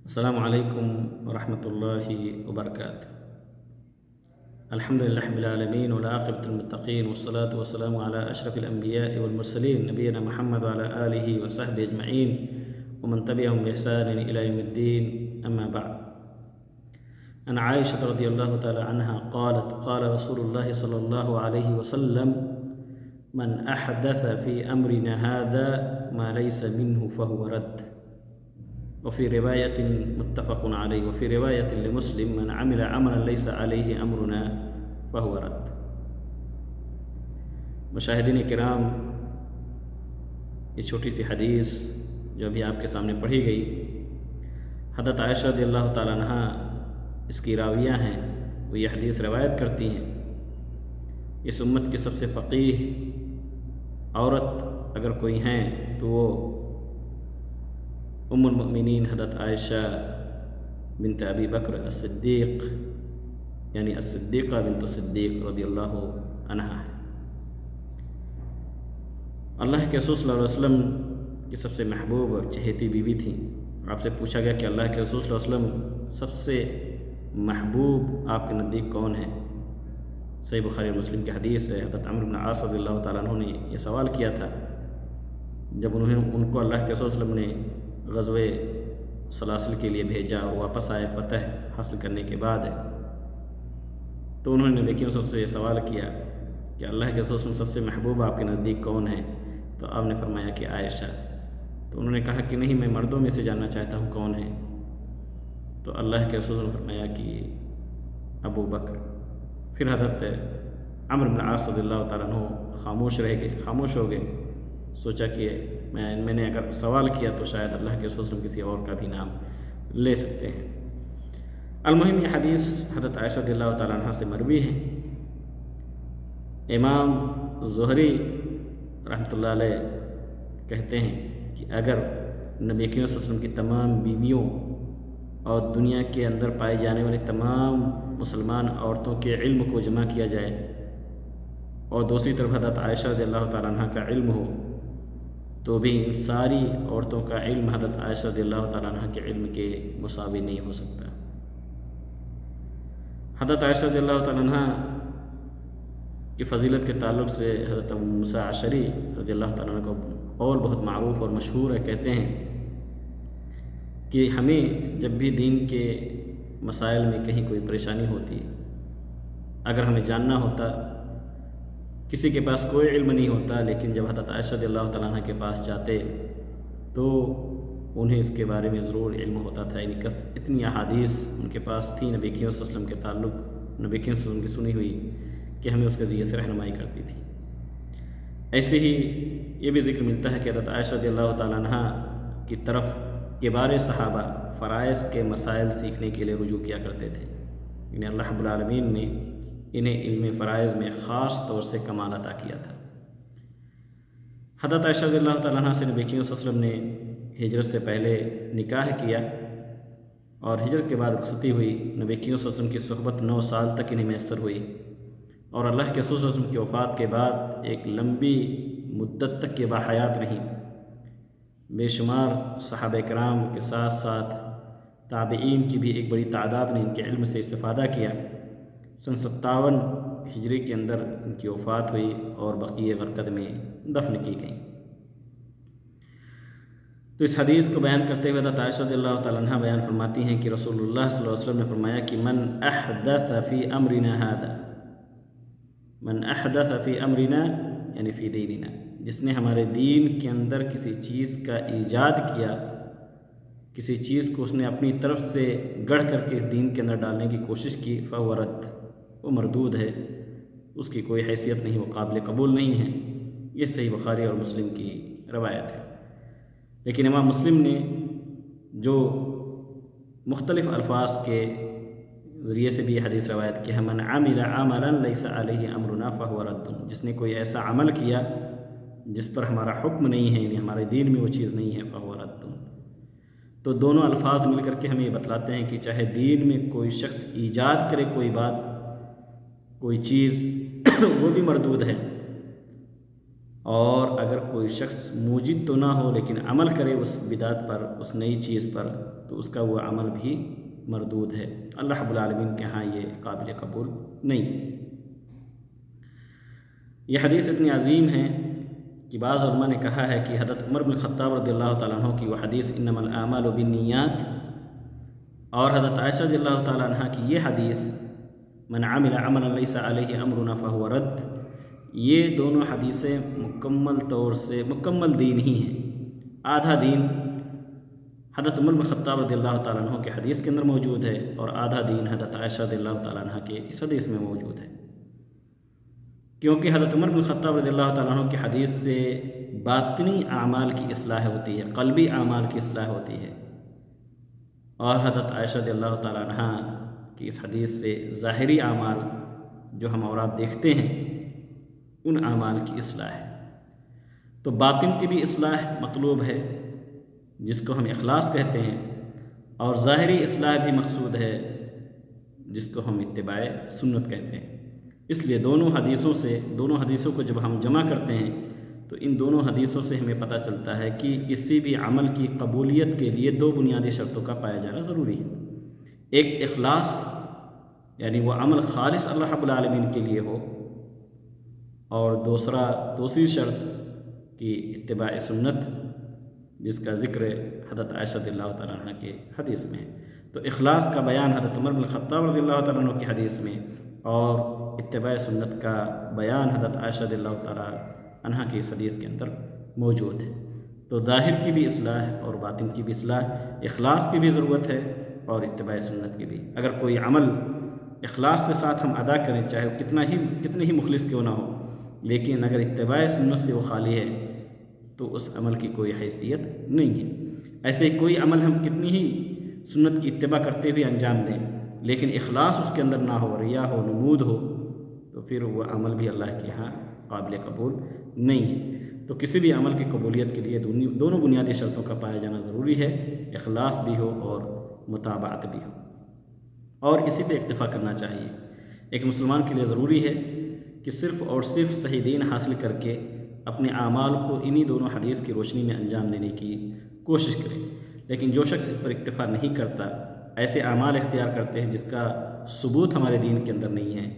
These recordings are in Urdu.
السلام علیکم ورحمۃ اللہ وبرکاتہ۔ الحمدللہ رب العالمین والعاقبۃ للمتقین والصلاة والسلام علی اشرف الانبیاء والمرسلین نبینا محمد وعلی آلہ وصحبہ اجمعین ومن تبعهم بإحسان إلی یوم الدین، اما بعد۔ عن عائشة رضی اللہ تعالی عنہا قالت قال رسول اللہ صلی اللہ علیہ وسلم من احدث فی امرنا هذا ما ليس منه فهو رد، وفي رواية متفق عليه، وفي رواية لمسلم من عمل عملا ليس عليه أمرنا فهو رد۔ مشاہدین کرام، یہ چھوٹی سی حدیث جو ابھی آپ کے سامنے پڑھی گئی، حضرت عائشہ رضی اللہ تعالیٰ عنہ اس کی راویہ ہیں، وہ یہ حدیث روایت کرتی ہیں۔ اس امت کی سب سے فقیہ عورت اگر کوئی ہیں تو وہ ام المؤمنین حضرت عائشہ بنت ابی بکر الصدیق، یعنی الصدیقہ بنت الصدیق رضی اللہ عنہا ہے۔ اللہ کے رسول صلی اللہ علیہ وسلم کی سب سے محبوب اور چہیتی بیوی تھیں۔ آپ سے پوچھا گیا کہ اللہ کے رسول صلی اللہ علیہ وسلم سب سے محبوب آپ کے نزدیک کون ہے؟ صحیح بخاری اور مسلم کی حدیث ہے، حضرت عمرو بن عاص رضی اللہ تعالیٰ عنہ نے یہ سوال کیا تھا جب ان کو اللہ کے رسول صلی اللہ علیہ وسلم نے غزوے سلاسل کے لیے بھیجا اور واپس آئے فتح حاصل کرنے کے بعد، تو انہوں نے نبی کریم صلی اللہ علیہ وسلم سے یہ سوال کیا کہ اللہ کے رسول صلی اللہ علیہ وسلم سب سے محبوب آپ کے نزدیک کون ہے؟ تو آپ نے فرمایا کہ عائشہ۔ تو انہوں نے کہا کہ نہیں، میں مردوں میں سے جاننا چاہتا ہوں کون ہے؟ تو اللہ کے رسول نے فرمایا کہ ابو بکر۔ پھر حضرت عمرو بن عاص رضی اللہ تعالیٰ عنہ خاموش ہو گئے۔ سوچا کہ میں نے اگر سوال کیا تو شاید اللہ کے رسول کسی اور کا بھی نام لے سکتے ہیں۔ المہم یہ حدیث حضرت عائشہ رضی اللہ تعالیٰ عنہ سے مروی ہے۔ امام زہری رحمۃ اللہ علیہ کہتے ہیں کہ اگر نبی کریم صلی اللہ علیہ وسلم کی تمام بیویوں اور دنیا کے اندر پائی جانے والی تمام مسلمان عورتوں کے علم کو جمع کیا جائے اور دوسری طرف حضرت عائشہ رضی اللہ تعالیٰ عنہ کا علم ہو، تو بھی ان ساری عورتوں کا علم حضرت عائشہ رضی اللہ تعالیٰ عنہ کے علم کے مساوی نہیں ہو سکتا۔ حضرت عائشہ رضی اللہ تعالیٰ عنہ کی فضیلت کے تعلق سے حضرت ابو موسیٰ اشعری رضی اللہ تعالیٰ عنہ کا قول بہت معروف اور مشہور ہے۔ کہتے ہیں کہ ہمیں جب بھی دین کے مسائل میں کہیں کوئی پریشانی ہوتی، اگر ہمیں جاننا ہوتا، کسی کے پاس کوئی علم نہیں ہوتا، لیکن جب حضرت عائشہ رضی اللہ تعالیٰ عنہ کے پاس جاتے تو انہیں اس کے بارے میں ضرور علم ہوتا تھا۔ یعنی اتنی احادیث ان کے پاس تھی نبی کریم صلی اللہ علیہ وسلم کے تعلق، نبی کریم صلی اللہ علیہ وسلم کی سنی ہوئی، کہ ہمیں اس کے ذریعے سے رہنمائی کرتی تھی۔ ایسے ہی یہ بھی ذکر ملتا ہے کہ حضرت عائشہ رضی اللہ تعالیٰ عنہ کی طرف کبار صحابہ فرائض کے مسائل سیکھنے کے لیے رجوع کیا کرتے تھے۔ یعنی اللہ رب العالمین نے انہیں علم فرائض میں خاص طور سے کمال عطا کیا تھا۔ حضرت عائشہ رضی اللہ تعالیٰ عنہ سے نبی کریم صلی اللہ علیہ وسلم نے ہجرت سے پہلے نکاح کیا اور ہجرت کے بعد رخصتی ہوئی۔ نبی کریم صلی اللہ علیہ وسلم کی صحبت 9 سال تک انہیں میسر ہوئی، اور اللہ کے رسول صلی اللہ علیہ وسلم کی وفات کے بعد ایک لمبی مدت تک یہ باحیات رہیں۔ بے شمار صحابہ کرام کے ساتھ ساتھ تابعین کی بھی ایک بڑی تعداد نے ان کے علم سے استفادہ کیا۔ سن 57 ہجری کے اندر ان کی وفات ہوئی اور بقیہ غرقد میں دفن کی گئیں۔ تو اس حدیث کو بیان کرتے ہوئے حضرت عائشہ رضی اللہ تعالیٰ عنہ بیان فرماتی ہیں کہ رسول اللہ صلی اللہ علیہ وسلم نے فرمایا کہ من احدث فی امرنا هذا، من احدث فی امرنا یعنی فی دیننا، جس نے ہمارے دین کے اندر کسی چیز کا ایجاد کیا، کسی چیز کو اس نے اپنی طرف سے گڑھ کر کے اس دین کے اندر ڈالنے کی کوشش کی، فہو رد، وہ مردود ہے، اس کی کوئی حیثیت نہیں، وہ قابل قبول نہیں ہے۔ یہ صحیح بخاری اور مسلم کی روایت ہے۔ لیکن امام مسلم نے جو مختلف الفاظ کے ذریعے سے بھی یہ حدیث روایت کی ہے، من عمل عملا لیس علیہ امرنا فہو رد، جس نے کوئی ایسا عمل کیا جس پر ہمارا حکم نہیں ہے، یعنی ہمارے دین میں وہ چیز نہیں ہے، فہو رد۔ تو دونوں الفاظ مل کر کے ہمیں یہ بتلاتے ہیں کہ چاہے دین میں کوئی شخص ایجاد کرے کوئی بات، کوئی چیز، وہ بھی مردود ہے، اور اگر کوئی شخص موجد تو نہ ہو لیکن عمل کرے اس بدعت پر، اس نئی چیز پر، تو اس کا وہ عمل بھی مردود ہے، اللہ رب العالمین کے ہاں یہ قابل قبول نہیں ہے۔ یہ حدیث اتنی عظیم ہے کہ بعض علماء نے کہا ہے کہ حضرت عمر بن الخطاب رضی اللہ تعالیٰ عنہ کی وہ حدیث انما الاعمال بالنیات، اور حضرت عائشہ رضی اللہ تعالیٰ عنہ کی یہ حدیث من عمل عملا لیس علیہ امرنا فہو رد، یہ دونوں حدیثیں مکمل طور سے مکمل دین ہی ہیں۔ آدھا دین حضرت عمر بن خطاب رضی اللہ تعالیٰ عنہ کے حدیث کے اندر موجود ہے، اور آدھا دین حضرت عائشہ رضی اللہ تعالیٰ عنہ کے اس حدیث میں موجود ہے، کیونکہ حضرت عمر بن خطاب رضی اللہ تعالیٰ عنہ کی حدیث سے باطنی اعمال کی اصلاح ہوتی ہے، قلبی اعمال کی اصلاح ہوتی ہے، اور حضرت عائشہ رضی اللہ تعالیٰ عنہ کی اس حدیث سے ظاہری اعمال جو ہم اور آپ دیکھتے ہیں ان اعمال کی اصلاح ہے۔ تو باطن کی بھی اصلاح مطلوب ہے جس کو ہم اخلاص کہتے ہیں، اور ظاہری اصلاح بھی مقصود ہے جس کو ہم اتباع سنت کہتے ہیں۔ اس لیے دونوں حدیثوں کو جب ہم جمع کرتے ہیں تو ان دونوں حدیثوں سے ہمیں پتہ چلتا ہے کہ کسی بھی عمل کی قبولیت کے لیے دو بنیادی شرطوں کا پایا جانا ضروری ہے، ایک اخلاص یعنی وہ عمل خالص اللہ رب العالمین کے لیے ہو، اور دوسری شرط کی اتباع سنت جس کا ذکر حضرت عائشہ رضی اللہ تعالیٰ عنہ کے حدیث میں ہے۔ تو اخلاص کا بیان حضرت عمر بن الخطاب رضی اللہ تعالیٰ عنہ کی حدیث میں، اور اتباع سنت کا بیان حضرت عائشہ رضی اللہ تعالیٰ عنہ کی اس حدیث کے اندر موجود ہے۔ تو ظاہر کی بھی اصلاح اور باطن کی بھی اصلاح، اخلاص کی بھی ضرورت ہے اور اتباع سنت کی بھی۔ اگر کوئی عمل اخلاص کے ساتھ ہم ادا کریں، چاہے وہ کتنے ہی مخلص کیوں نہ ہو، لیکن اگر اتباع سنت سے وہ خالی ہے تو اس عمل کی کوئی حیثیت نہیں ہے۔ ایسے کوئی عمل ہم کتنی ہی سنت کی اتباع کرتے ہوئے انجام دیں، لیکن اخلاص اس کے اندر نہ ہو، ریا ہو، نمود ہو، تو پھر وہ عمل بھی اللہ کے ہاں قابل قبول نہیں ہے۔ تو کسی بھی عمل کی قبولیت کے لیے دونوں بنیادی شرطوں کا پایا جانا ضروری ہے، اخلاص بھی ہو اور متابعت بھی ہو، اور اسی پہ اکتفا کرنا چاہیے۔ ایک مسلمان کے لیے ضروری ہے کہ صرف اور صرف صحیح دین حاصل کر کے اپنے اعمال کو انہی دونوں حدیث کی روشنی میں انجام دینے کی کوشش کرے، لیکن جو شخص اس پر اکتفا نہیں کرتا، ایسے اعمال اختیار کرتے ہیں جس کا ثبوت ہمارے دین کے اندر نہیں ہے،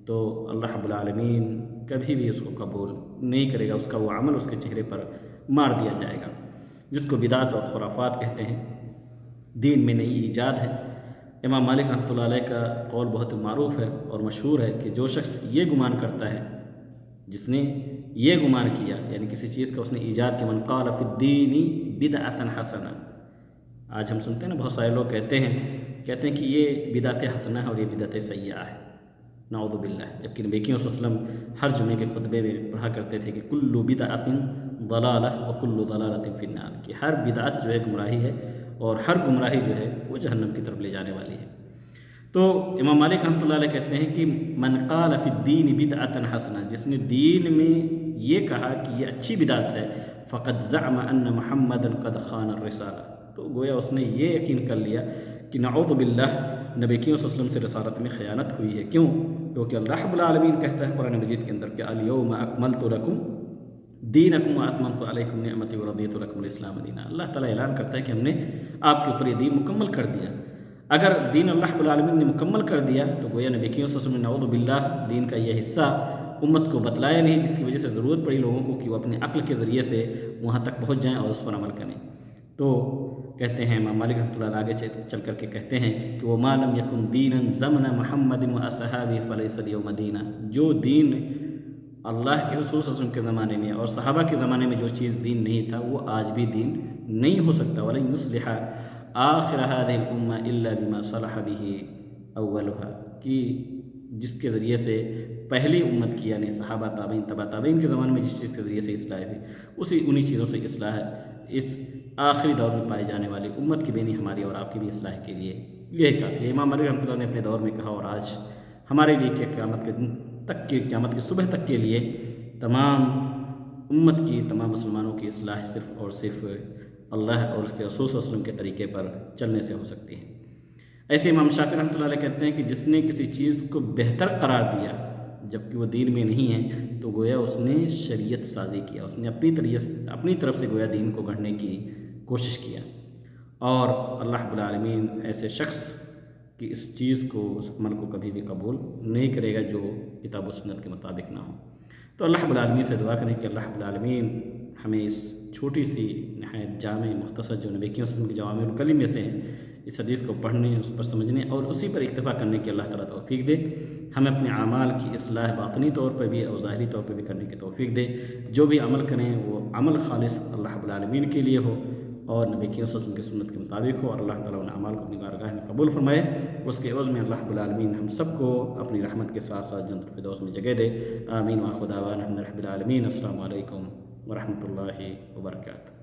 تو اللہ رب العالمین کبھی بھی اس کو قبول نہیں کرے گا، اس کا وہ عمل اس کے چہرے پر مار دیا جائے گا، جس کو بدعت اور خرافات کہتے ہیں، دین میں نئی ایجاد ہے۔ امام مالک رحمۃ اللہ علیہ کا قول بہت معروف ہے اور مشہور ہے کہ جو شخص یہ گمان کرتا ہے، جس نے یہ گمان کیا یعنی کسی چیز کا اس نے ایجاد کیا، من قال فی الدین بدعۃ حسنہ، آج ہم سنتے ہیں نا بہت سارے لوگ کہتے ہیں کہ یہ بدعت حسنہ ہے اور یہ بدعت سیئہ ہے، نعوذ باللہ، جبکہ نبی کریم صلی اللہ علیہ وسلم ہر جمعے کے خطبے میں پڑھا کرتے تھے کہ کل بدعۃ ضلالہ وکل ضلالۃ فی النار، کہ ہر بدعت جو ہے گمراہی ہے اور ہر گمراہی جو ہے وہ جہنم کی طرف لے جانے والی ہے۔ تو امام مالک رحمۃ اللہ علیہ کہتے ہیں کہ من قال فی الدین بدعۃ حسنہ، جس نے دین میں یہ کہا کہ یہ اچھی بدعت ہے، فقد زعم ان محمدا قد خان الرسالہ، تو گویا اس نے یہ یقین کر لیا کہ نعوذ باللہ نبی کریم صلی اللہ علیہ وسلم سے رسالت میں خیانت ہوئی ہے۔ کیوں؟ کیونکہ اللہ رب العالمین کہتا ہے قرآن مجید کے اندر کہ الیوم اکملت لکم دینکم واتممت علیکم نعمتی ورضیت لکم الاسلام دینا، اللہ تعالیٰ اعلان کرتا ہے کہ ہم نے آپ کے اوپر یہ دین مکمل کر دیا۔ اگر دین اللہ رب العالمین نے مکمل کر دیا تو گویا نبی کریم صلی اللہ علیہ وسلم نے نعوذ باللہ دین کا یہ حصہ امت کو بتلایا نہیں، جس کی وجہ سے ضرورت پڑی لوگوں کو کہ وہ اپنے عقل کے ذریعے سے وہاں تک پہنچ جائیں اور اس پر عمل کریں۔ تو کہتے ہیں امام مالک رحمۃ اللہ آگے چل کر کے کہتے ہیں کہ وہ ما لم یکن دینا زمن محمد و اصحابہ فلیس الیوم دینا، جو دین اللہ کے رسول صلی اللہ علیہ وسلم کے زمانے میں اور صحابہ کے زمانے میں جو چیز دین نہیں تھا وہ آج بھی دین نہیں ہو سکتا۔ ولن یصلح آخر هذه الامہ الا بما صلح به اولها، کہ جس کے ذریعے سے پہلی امت کی یعنی صحابہ تابعین تبع تابعین کے زمانے میں جس چیز کے ذریعے سے اصلاح ہوئی انہی چیزوں سے اصلاح ہے اس آخری دور میں پائے جانے والی امت کی بینی ہماری اور آپ کی بھی اصلاح کے لیے یہ کافی ہے۔ امام مالک رحمۃ اللہ نے اپنے دور میں کہا، اور آج ہمارے لیے کہ قیامت کے صبح تک کے لیے تمام امت کی، تمام مسلمانوں کی اصلاح صرف اور صرف اللہ اور اس کے رسول صلی اللہ علیہ وسلم کے طریقے پر چلنے سے ہو سکتی ہے۔ ایسے امام شافعی رحمۃ اللہ علیہ کہتے ہیں کہ جس نے کسی چیز کو بہتر قرار دیا جبکہ وہ دین میں نہیں ہے تو گویا اس نے شریعت سازی کیا، اس نے اپنی طرف سے گویا دین کو گڑھنے کی کوشش کیا، اور اللہ رب العالمین ایسے شخص کی اس چیز کو، اس عمل کو کبھی بھی قبول نہیں کرے گا جو کتاب و سنت کے مطابق نہ ہو۔ تو اللہ رب العالمین سے دعا کریں کہ اللہ رب العالمین ہمیں اس چھوٹی سی نہایت جامع مختصر جو نبی کریم صلی اللہ علیہ وسلم کے جوامع الکلم میں سے اس حدیث کو پڑھنے، اس پر سمجھنے اور اسی پر اکتفا کرنے کی اللہ تعالیٰ توفیق دے۔ ہمیں اپنے اعمال کی اصلاح باطنی طور پر بھی اور ظاہری طور پر بھی کرنے کی توفیق دے۔ جو بھی عمل کریں وہ عمل خالص اللہ رب العالمین کے لیے ہو اور نبی کریم صلی اللہ علیہ وسلم کی سنت کے مطابق ہو، اور اللہ تعالیٰ ان اعمال کو اپنی بارگاہ میں قبول فرمائے۔ اس کے عوض میں اللہ رب العالمین ہم سب کو اپنی رحمت کے ساتھ ساتھ جنت الفردوس میں جگہ دے۔ آمین وآخر دعوانا الحمد للہ رب العالمین۔ السلام علیکم ورحمۃ اللہ وبرکاتہ۔